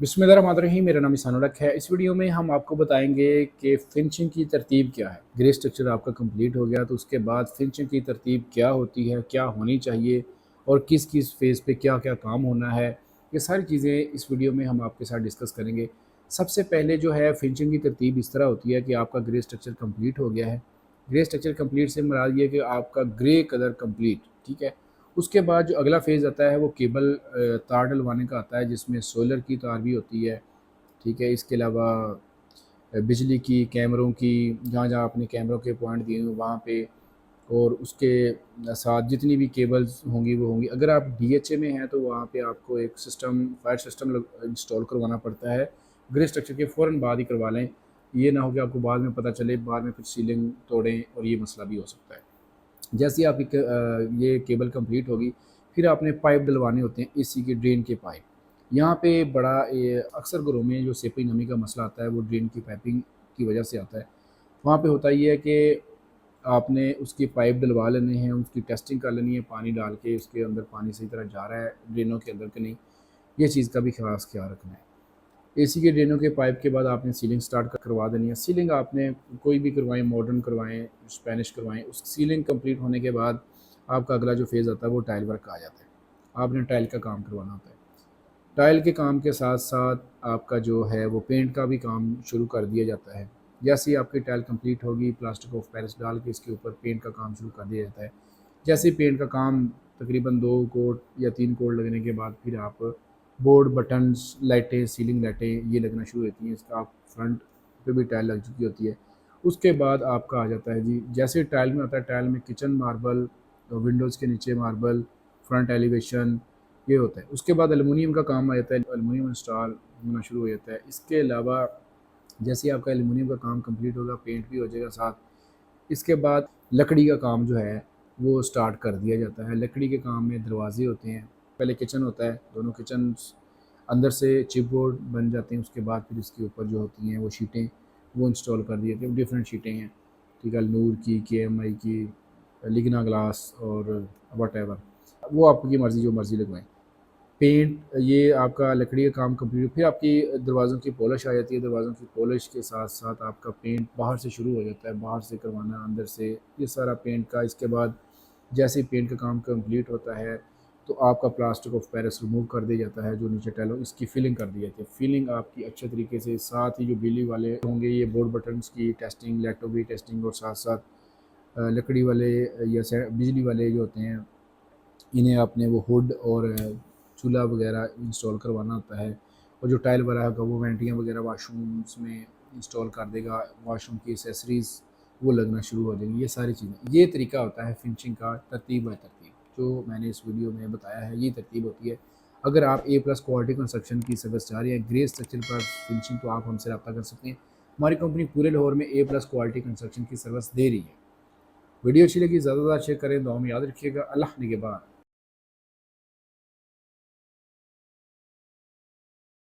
बिस्मिल्लाहिर्रहमानिर्रहीम। मेरा नाम इसानुलक है। इस वीडियो में हम आपको बताएंगे कि फिनिशिंग की तरतीब क्या है। ग्रे स्ट्रक्चर आपका कंप्लीट हो गया तो उसके बाद फिनिशिंग की तरतीब क्या होती है, क्या होनी चाहिए और किस किस फेज़ पे क्या क्या काम होना है, ये सारी चीज़ें इस वीडियो में हम आपके साथ डिस्कस करेंगे। सबसे पहले जो है फिनिशिंग की तरतीब इस तरह होती है कि आपका ग्रे स्ट्रक्चर कंप्लीट हो गया है। ग्रे स्ट्रक्चर कंप्लीट से मुराद ये है कि आपका ग्रे कलर कंप्लीट, ठीक है। उसके बाद जो अगला फ़ेज़ आता है वो केबल तार डलवाने का आता है, जिसमें सोलर की तार भी होती है, ठीक है। इसके अलावा बिजली की, कैमरों की, जहाँ-जहाँ आपने कैमरों के पॉइंट दिए हों वहाँ पे, और उसके साथ जितनी भी केबल्स होंगी वो होंगी। अगर आप डीएचए में हैं तो वहाँ पे आपको एक सिस्टम, फायर सिस्टम इंस्टॉल करवाना पड़ता है। ग्रे स्ट्रक्चर के फ़ौरन बाद ही करवा लें, ये ना हो कि आपको बाद में पता चले, बाद में फिर सीलिंग तोड़ें और ये मसला भी हो सकता है। जैसे ही आपकी ये केबल कंप्लीट होगी, फिर आपने पाइप डलवाने होते हैं, एसी के ड्रेन के पाइप। यहाँ पे बड़ा ये अक्सर घरों में जो सेपी नमी का मसला आता है वो ड्रेन की पाइपिंग की वजह से आता है। वहाँ पे होता ये है कि आपने उसकी पाइप डलवा लेने हैं, उसकी टेस्टिंग कर लेनी है पानी डाल के, उसके अंदर पानी सही तरह जा रहा है ड्रेनों के अंदर कि नहीं, ये चीज़ का भी ख़ास ख्याल रखना है। एसी के ड्रेनों के पाइप के बाद आपने सीलिंग स्टार्ट करवा देनी है। सीलिंग आपने कोई भी करवाएं, मॉडर्न करवाएं, स्पेनिश करवाएं। उस सीलिंग कंप्लीट होने के बाद आपका अगला जो फेज़ आता है वो टाइल वर्क आ जाता है। आपने टाइल का काम करवाना होता है। टाइल के काम के साथ साथ आपका जो है वो पेंट का भी काम शुरू कर दिया जाता है। जैसे ही आपकी टाइल कंप्लीट होगी, प्लास्टर ऑफ पेरिस डाल के इसके ऊपर पेंट का काम शुरू कर दिया जाता है। जैसे ही पेंट का काम तकरीबन 2 कोट या 3 कोट लगने के बाद फिर आप बोर्ड, बटन्स, लाइटें, सीलिंग लाइटें ये लगना शुरू होती हैं। इसका आप फ्रंट पे भी टाइल लग चुकी होती है। उसके बाद आपका आ जाता है जी, जैसे टाइल में आता है, टाइल में किचन मार्बल, विंडोज़ के नीचे मार्बल, फ्रंट एलिवेशन, ये होता है। उसके बाद एलुमिनियम का काम आ जाता है, एलुमिनियम इंस्टॉल होना शुरू हो जाता है। इसके अलावा जैसे ही आपका एलुमिनियम का काम कंप्लीट होगा, पेंट भी हो जाएगा साथ। इसके बाद लकड़ी का काम जो है वो स्टार्ट कर दिया जाता है। लकड़ी के काम में दरवाजे होते हैं, पहले किचन होता है, दोनों किचन अंदर से चिप बोर्ड बन जाते हैं। उसके बाद फिर इसके ऊपर जो होती हैं वो शीटें वो इंस्टॉल कर दी जाती हैं। डिफरेंट शीटें हैं, ठीक है, नूर की, केएमआई की, लिग्ना ग्लास और वट वो आपकी मर्ज़ी, जो मर्ज़ी लगवाएं। पेंट ये आपका लकड़ी का काम कंप्लीट, फिर आपकी दरवाज़ों की पॉलिश आ जाती है। दरवाज़ों की पॉलिश के साथ साथ आपका पेंट बाहर से शुरू हो जाता है, बाहर से करवाना, अंदर से, ये सारा पेंट का। इसके बाद जैसे ही पेंट का काम कंप्लीट होता है तो आपका प्लास्टिक ऑफ पेरिस रिमूव कर दिया जाता है, जो नीचे टाइलों इसकी फिलिंग कर दी जाती है। फिलिंग आपकी अच्छे तरीके से, साथ ही जो बिजली वाले होंगे ये बोर्ड बटन्स की टेस्टिंग, लाइटों की टेस्टिंग, और साथ साथ लकड़ी वाले या बिजली वाले जो होते हैं इन्हें आपने वो हुड और चूल्हा वगैरह इंस्टॉल करवाना होता है। और जो टाइल वाला होगा वो वेंटियाँ वगैरह वाशरूम्स में इंस्टॉल कर देगा, वाशरूम की एसेसरीज़ वो लगना शुरू हो जाएंगी। ये सारी चीज़ें, ये तरीका होता है फिनिशिंग का, तरतीब बाय तरतीब जो मैंने इस वीडियो में बताया है, ये तरतीब होती है। अगर आप ए प्लस क्वालिटी कंस्ट्रक्शन की सर्विस चाह रहे हैं ग्रे स्ट्रक्चर पर फिनिशिंग, तो आप हमसे रब्ता कर सकते हैं। हमारी कंपनी पूरे लाहौर में ए प्लस क्वालिटी कंस्ट्रक्शन की सर्विस दे रही है। वीडियो अच्छी लगी ज़्यादा से ज़्यादा शेयर करें, दुआ में याद रखिएगा। अल्लाह निगहबान।